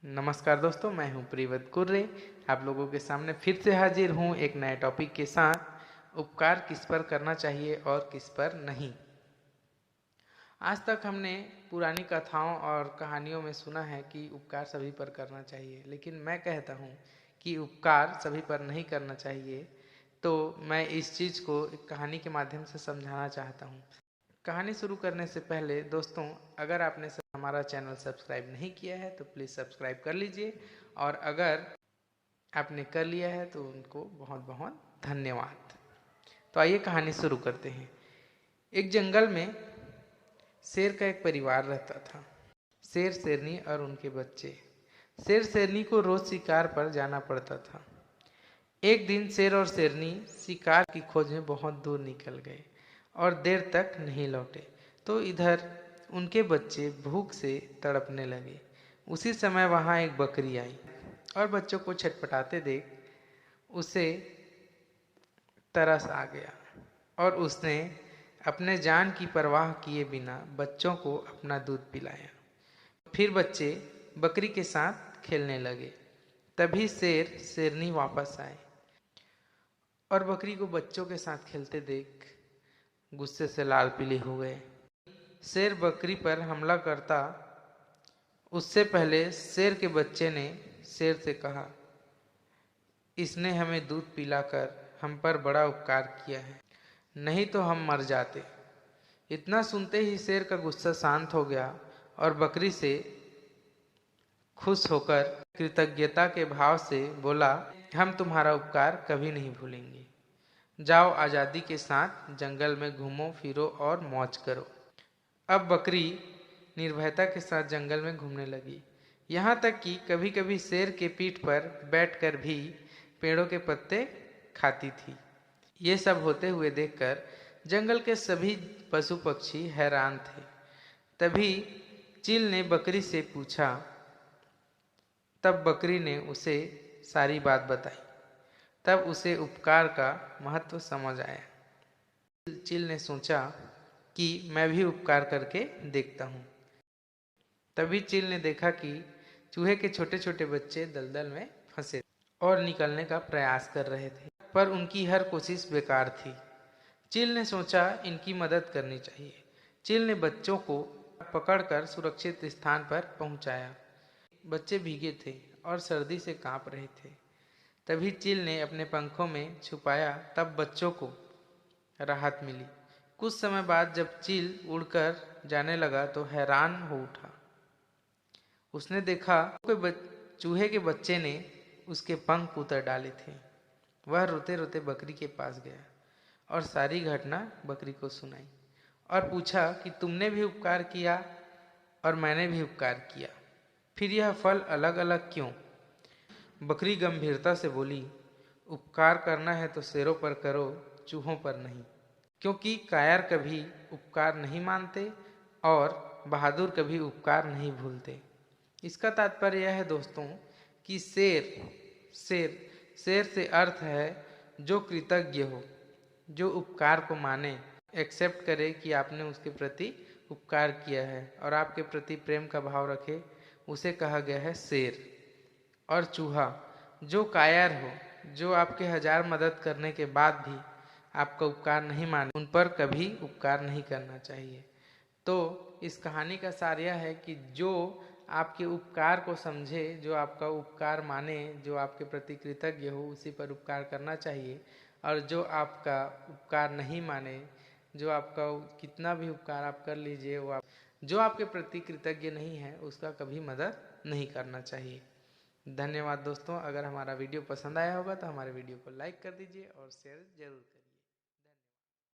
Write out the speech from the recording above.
नमस्कार दोस्तों, मैं हूं प्रीवत कुर्रे। आप लोगों के सामने फिर से हाजिर हूं एक नए टॉपिक के साथ। उपकार किस पर करना चाहिए और किस पर नहीं। आज तक हमने पुरानी कथाओं और कहानियों में सुना है कि उपकार सभी पर करना चाहिए, लेकिन मैं कहता हूं कि उपकार सभी पर नहीं करना चाहिए। तो मैं इस चीज़ को एक कहानी के माध्यम से समझाना चाहता हूं। कहानी शुरू करने से पहले दोस्तों, अगर आपने हमारा चैनल सब्सक्राइब नहीं किया है तो प्लीज़ सब्सक्राइब कर लीजिए, और अगर आपने कर लिया है तो उनको बहुत बहुत धन्यवाद। तो आइए कहानी शुरू करते हैं। एक जंगल में शेर का एक परिवार रहता था। शेर, शेरनी और उनके बच्चे। शेर शेरनी को रोज शिकार पर जाना पड़ता था। एक दिन शेर और शेरनी शिकार की खोज में बहुत दूर निकल गए और देर तक नहीं लौटे। तो इधर उनके बच्चे भूख से तड़पने लगे। उसी समय वहां एक बकरी आई और बच्चों को छटपटाते देख उसे तरस आ गया और उसने अपने जान की परवाह किए बिना बच्चों को अपना दूध पिलाया। फिर बच्चे बकरी के साथ खेलने लगे। तभी शेर शेरनी वापस आए और बकरी को बच्चों के साथ खेलते देख गुस्से से लाल पीली हो गए। शेर बकरी पर हमला करता उससे पहले शेर के बच्चे ने शेर से कहा, इसने हमें दूध पिलाकर हम पर बड़ा उपकार किया है, नहीं तो हम मर जाते। इतना सुनते ही शेर का गुस्सा शांत हो गया और बकरी से खुश होकर कृतज्ञता के भाव से बोला, हम तुम्हारा उपकार कभी नहीं भूलेंगे। जाओ, आज़ादी के साथ जंगल में घूमो फिरो और मौज करो। अब बकरी निर्भयता के साथ जंगल में घूमने लगी। यहाँ तक कि कभी कभी शेर के पीठ पर बैठकर भी पेड़ों के पत्ते खाती थी। ये सब होते हुए देखकर जंगल के सभी पशु पक्षी हैरान थे। तभी चील ने बकरी से पूछा। तब बकरी ने उसे सारी बात बताई। तब उसे उपकार का महत्व समझ आया। चील ने सोचा कि मैं भी उपकार करके देखता हूँ। तभी चील ने देखा कि चूहे के छोटे छोटे बच्चे दलदल में फंसे और निकलने का प्रयास कर रहे थे, पर उनकी हर कोशिश बेकार थी। चील ने सोचा इनकी मदद करनी चाहिए। चील ने बच्चों को पकड़कर सुरक्षित स्थान पर पहुंचाया। बच्चे भीगे थे और सर्दी से कांप रहे थे। तभी चील ने अपने पंखों में छुपाया, तब बच्चों को राहत मिली। कुछ समय बाद जब चील उड़कर जाने लगा तो हैरान हो उठा। उसने देखा कि चूहे के बच्चे ने उसके पंख उतर डाले थे। वह रोते रोते बकरी के पास गया और सारी घटना बकरी को सुनाई और पूछा कि तुमने भी उपकार किया और मैंने भी उपकार किया, फिर यह फल अलग अलग क्यों? बकरी गंभीरता से बोली, उपकार करना है तो शेरों पर करो, चूहों पर नहीं, क्योंकि कायर कभी उपकार नहीं मानते और बहादुर कभी उपकार नहीं भूलते। इसका तात्पर्य यह है दोस्तों कि शेर शेर से अर्थ है जो कृतज्ञ हो, जो उपकार को माने, एक्सेप्ट करे कि आपने उसके प्रति उपकार किया है और आपके प्रति प्रेम का भाव रखे, उसे कहा गया है शेर। और चूहा जो कायर हो, जो आपके हजार मदद करने के बाद भी आपका उपकार नहीं माने, उन पर कभी उपकार नहीं करना चाहिए। तो इस कहानी का सार यह है कि जो आपके उपकार को समझे, जो आपका उपकार माने, जो आपके प्रति कृतज्ञ हो, उसी पर उपकार करना चाहिए। और जो आपका उपकार नहीं माने, जो आपका कितना भी उपकार आप कर लीजिए, जो आपके प्रति कृतज्ञ नहीं है, उसका कभी मदद नहीं करना चाहिए। धन्यवाद दोस्तों। अगर हमारा वीडियो पसंद आया होगा तो हमारे वीडियो को लाइक कर दीजिए और शेयर जरूर करिए।